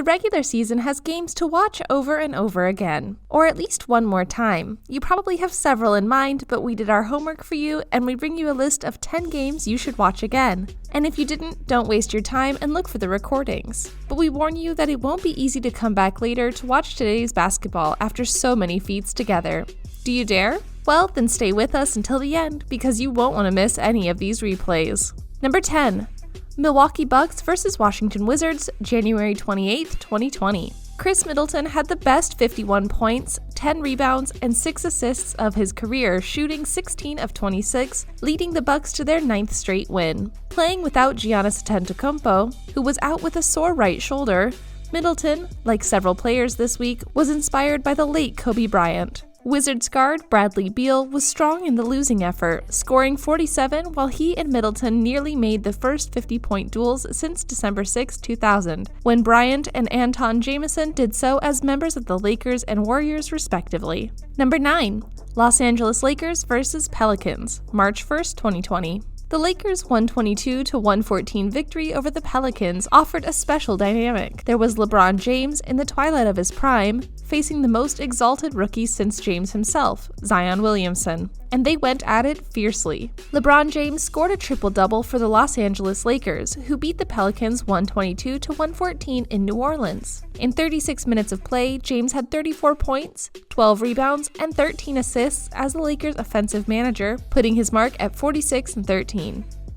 The regular season has games to watch over and over again, or at least one more time. You probably have several in mind, but we did our homework for you and we bring you a list of 10 games you should watch again. And if you didn't, don't waste your time and look for the recordings. But we warn you that it won't be easy to come back later to watch today's basketball after so many feats together. Do you dare? Well, then stay with us until the end because you won't want to miss any of these replays. Number 10. Milwaukee Bucks vs. Washington Wizards, January 28, 2020. Chris Middleton had the best 51 points, 10 rebounds, and 6 assists of his career, shooting 16 of 26, leading the Bucks to their 9th straight win. Playing without Giannis Antetokounmpo, who was out with a sore right shoulder, Middleton, like several players this week, was inspired by the late Kobe Bryant. Wizards guard Bradley Beal was strong in the losing effort, scoring 47 while he and Middleton nearly made the first 50-point duels since December 6, 2000, when Bryant and Anton Jamison did so as members of the Lakers and Warriors respectively. Number 9. Los Angeles Lakers vs. Pelicans, March 1, 2020. The Lakers' 122-114 victory over the Pelicans offered a special dynamic. There was LeBron James in the twilight of his prime, facing the most exalted rookie since James himself, Zion Williamson, and they went at it fiercely. LeBron James scored a triple-double for the Los Angeles Lakers, who beat the Pelicans 122-114 in New Orleans. In 36 minutes of play, James had 34 points, 12 rebounds, and 13 assists as the Lakers' offensive manager, putting his mark at 46-13.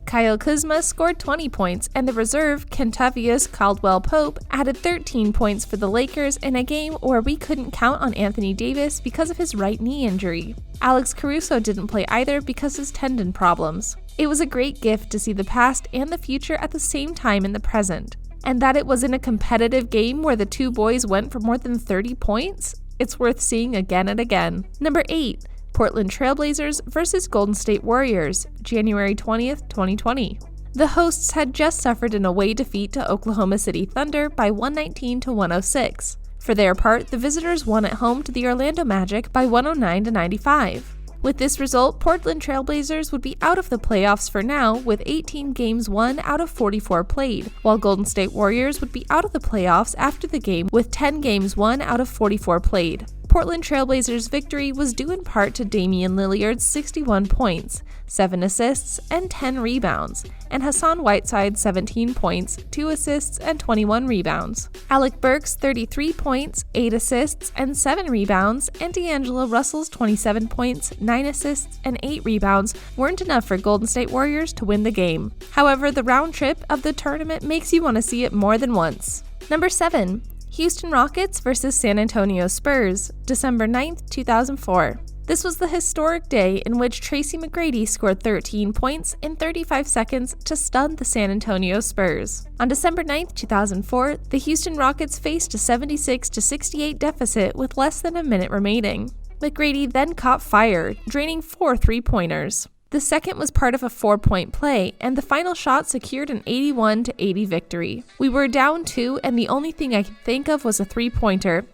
Kyle Kuzma scored 20 points, and the reserve, Kentavious Caldwell-Pope, added 13 points for the Lakers in a game where we couldn't count on Anthony Davis because of his right knee injury. Alex Caruso didn't play either because of his tendon problems. It was a great gift to see the past and the future at the same time in the present. And that it was in a competitive game where the two boys went for more than 30 points? It's worth seeing again and again. Number 8. Portland Trail Blazers vs. Golden State Warriors, January 20th, 2020. The hosts had just suffered an away defeat to Oklahoma City Thunder by 119-106. For their part, the visitors won at home to the Orlando Magic by 109-95. With this result, Portland Trail Blazers would be out of the playoffs for now with 18 games won out of 44 played, while Golden State Warriors would be out of the playoffs after the game with 10 games won out of 44 played. Portland Trail Blazers' victory was due in part to Damian Lillard's 61 points, 7 assists, and 10 rebounds, and Hassan Whiteside's 17 points, 2 assists, and 21 rebounds. Alec Burks' 33 points, 8 assists, and 7 rebounds, and D'Angelo Russell's 27 points, 9 assists, and 8 rebounds weren't enough for Golden State Warriors to win the game. However, the round trip of the tournament makes you want to see it more than once. Number 7. Houston Rockets vs. San Antonio Spurs, December 9, 2004. This was the historic day in which Tracy McGrady scored 13 points in 35 seconds to stun the San Antonio Spurs. On December 9, 2004, the Houston Rockets faced a 76-68 deficit with less than a minute remaining. McGrady then caught fire, draining 4 three-pointers. The second was part of a 4-point play, and the final shot secured an 81-80 victory. We were down 2, and the only thing I could think of was a 3-pointer.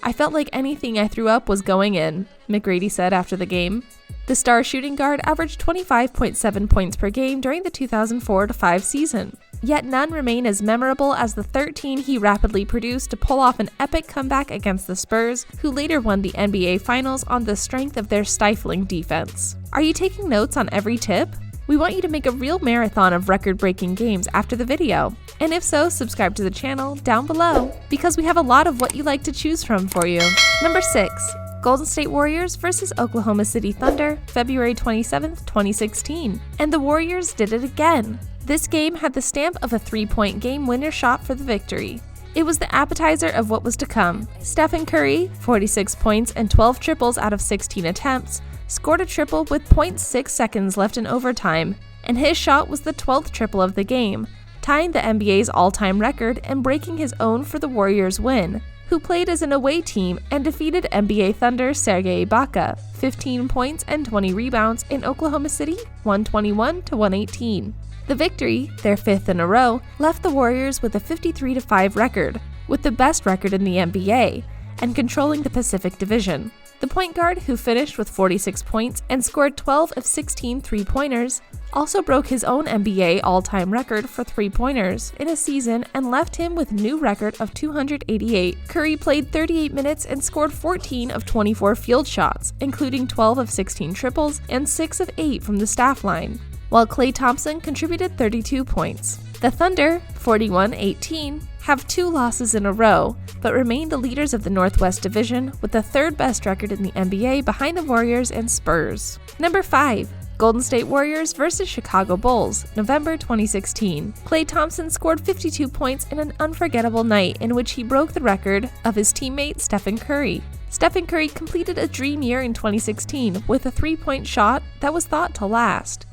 I felt like anything I threw up was going in, McGrady said after the game. The star shooting guard averaged 25.7 points per game during the 2004-05 season. Yet none remain as memorable as the 13 he rapidly produced to pull off an epic comeback against the Spurs, who later won the NBA Finals on the strength of their stifling defense. Are you taking notes on every tip? We want you to make a real marathon of record-breaking games after the video. And if so, subscribe to the channel down below, because we have a lot of what you like to choose from for you. Number 6. Golden State Warriors vs. Oklahoma City Thunder, February 27, 2016. And the Warriors did it again. This game had the stamp of a 3-point game winner shot for the victory. It was the appetizer of what was to come. Stephen Curry, 46 points and 12 triples out of 16 attempts, scored a triple with 0.6 seconds left in overtime, and his shot was the 12th triple of the game, tying the NBA's all-time record and breaking his own for the Warriors' win, who played as an away team and defeated NBA Thunder Serge Ibaka, 15 points and 20 rebounds in Oklahoma City, 121-118. The victory, their 5th in a row, left the Warriors with a 53-5 record, with the best record in the NBA, and controlling the Pacific Division. The point guard, who finished with 46 points and scored 12 of 16 three-pointers, also broke his own NBA all-time record for three-pointers in a season and left him with a new record of 288. Curry played 38 minutes and scored 14 of 24 field shots, including 12 of 16 triples and 6 of 8 from the staff line, while Klay Thompson contributed 32 points. The Thunder, 41-18, have 2 losses in a row, but remain the leaders of the Northwest Division with the 3rd best record in the NBA behind the Warriors and Spurs. Number 5. Golden State Warriors vs. Chicago Bulls, November 2016. Klay Thompson scored 52 points in an unforgettable night in which he broke the record of his teammate Stephen Curry. Stephen Curry completed a dream year in 2016 with a 3-point shot that was thought to last.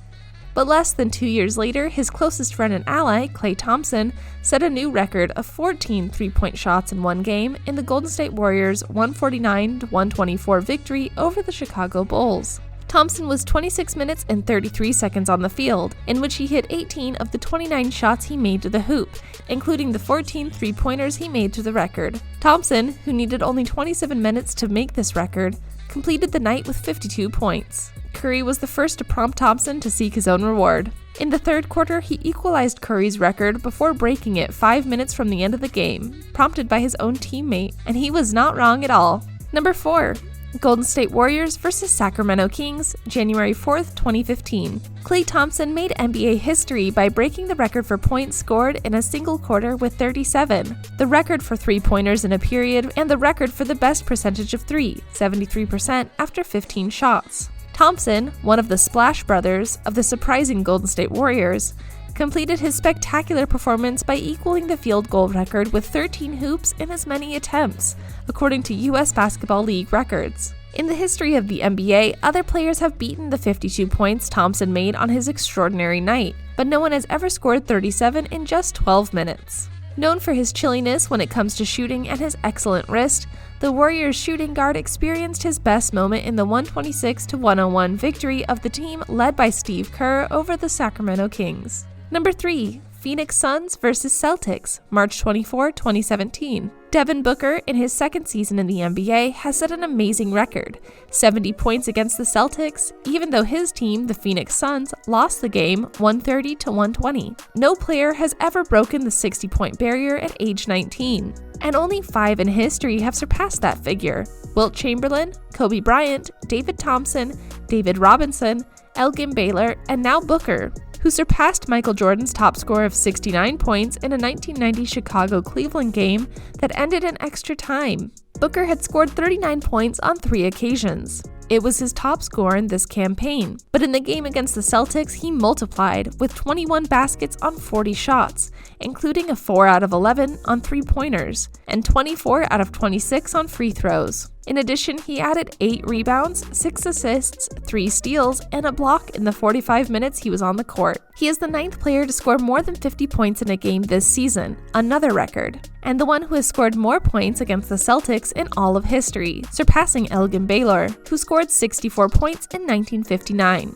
But less than 2 years later, his closest friend and ally, Klay Thompson, set a new record of 14 3-point shots in one game in the Golden State Warriors' 149-124 victory over the Chicago Bulls. Thompson was 26 minutes and 33 seconds on the field, in which he hit 18 of the 29 shots he made to the hoop, including the 14 three-pointers he made to the record. Thompson, who needed only 27 minutes to make this record, completed the night with 52 points. Curry was the first to prompt Thompson to seek his own reward. In the 3rd quarter, he equalized Curry's record before breaking it 5 minutes from the end of the game, prompted by his own teammate, and he was not wrong at all. Number 4. Golden State Warriors vs. Sacramento Kings, January 4th, 2015. Klay Thompson made NBA history by breaking the record for points scored in a single quarter with 37, the record for three-pointers in a period, and the record for the best percentage of 73% after 15 shots. Thompson, one of the Splash Brothers of the surprising Golden State Warriors, completed his spectacular performance by equaling the field goal record with 13 hoops in as many attempts, according to U.S. Basketball League records. In the history of the NBA, other players have beaten the 52 points Thompson made on his extraordinary night, but no one has ever scored 37 in just 12 minutes. Known for his chilliness when it comes to shooting and his excellent wrist, the Warriors shooting guard experienced his best moment in the 126-101 victory of the team led by Steve Kerr over the Sacramento Kings. Number 3. Phoenix Suns vs. Celtics, March 24, 2017. Devin Booker, in his 2nd season in the NBA, has set an amazing record, 70 points against the Celtics, even though his team, the Phoenix Suns, lost the game 130-120. No player has ever broken the 60-point barrier at age 19, and only 5 in history have surpassed that figure: Wilt Chamberlain, Kobe Bryant, David Thompson, David Robinson, Elgin Baylor, and now Booker, who surpassed Michael Jordan's top score of 69 points in a 1990 Chicago-Cleveland game that ended in extra time. Booker had scored 39 points on 3 occasions. It was his top score in this campaign, but in the game against the Celtics, he multiplied with 21 baskets on 40 shots, including a 4 out of 11 on three-pointers and 24 out of 26 on free throws. In addition, he added 8 rebounds, 6 assists, 3 steals, and a block in the 45 minutes he was on the court. He is the 9th player to score more than 50 points in a game this season, another record, and the one who has scored more points against the Celtics in all of history, surpassing Elgin Baylor, who scored 64 points in 1959.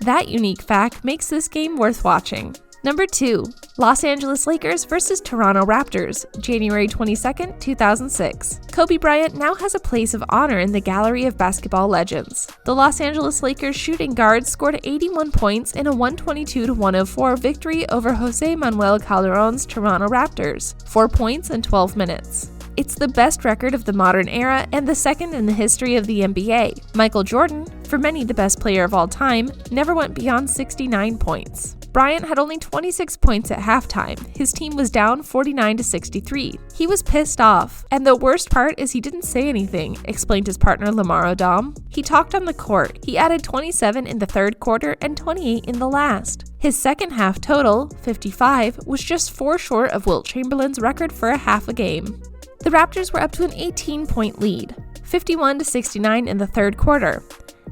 That unique fact makes this game worth watching. Number 2. Los Angeles Lakers vs. Toronto Raptors, January 22, 2006. Kobe Bryant now has a place of honor in the gallery of basketball legends. The Los Angeles Lakers shooting guard scored 81 points in a 122-104 victory over Jose Manuel Calderon's Toronto Raptors, 4 points in 12 minutes. It's the best record of the modern era and the 2nd in the history of the NBA. Michael Jordan, for many the best player of all time, never went beyond 69 points. Bryant had only 26 points at halftime. His team was down 49-63. He was pissed off, and the worst part is he didn't say anything, explained his partner Lamar Odom. He talked on the court. He added 27 in the 3rd quarter and 28 in the last. His second half total, 55, was just 4 short of Wilt Chamberlain's record for a half a game. The Raptors were up to an 18-point lead, 51-69 in the 3rd quarter.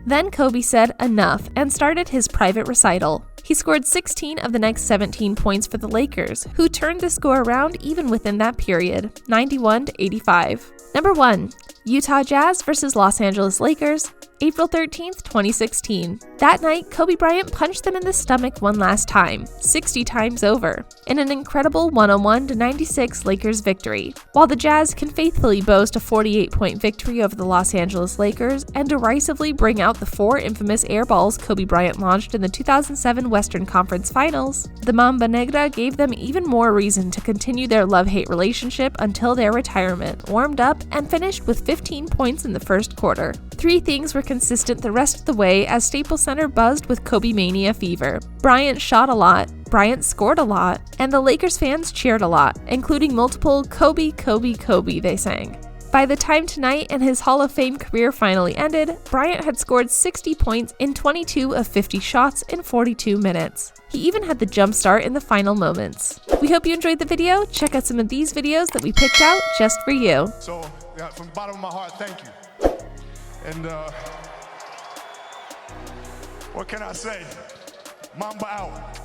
Then Kobe said enough and started his private recital. He scored 16 of the next 17 points for the Lakers, who turned the score around even within that period, 91-85. Number 1. Utah Jazz vs. Los Angeles Lakers, April 13th, 2016. That night, Kobe Bryant punched them in the stomach one last time, 60 times over, in an incredible 101-96 Lakers victory. While the Jazz can faithfully boast a 48-point victory over the Los Angeles Lakers and derisively bring out the 4 infamous air balls Kobe Bryant launched in the 2007 Western Conference Finals, the Mamba Negra gave them even more reason to continue their love-hate relationship until their retirement, warmed up, and finished with 15 points in the first quarter. 3 things were consistent the rest of the way as Staples Center buzzed with Kobe Mania fever. Bryant shot a lot, Bryant scored a lot, and the Lakers fans cheered a lot, including multiple "Kobe, Kobe, Kobe" they sang. By the time tonight and his Hall of Fame career finally ended, Bryant had scored 60 points in 22 of 50 shots in 42 minutes. He even had the jump start in the final moments. We hope you enjoyed the video. Check out some of these videos that we picked out just for you. So, from the bottom of my heart, thank you. And what can I say? Mamba out.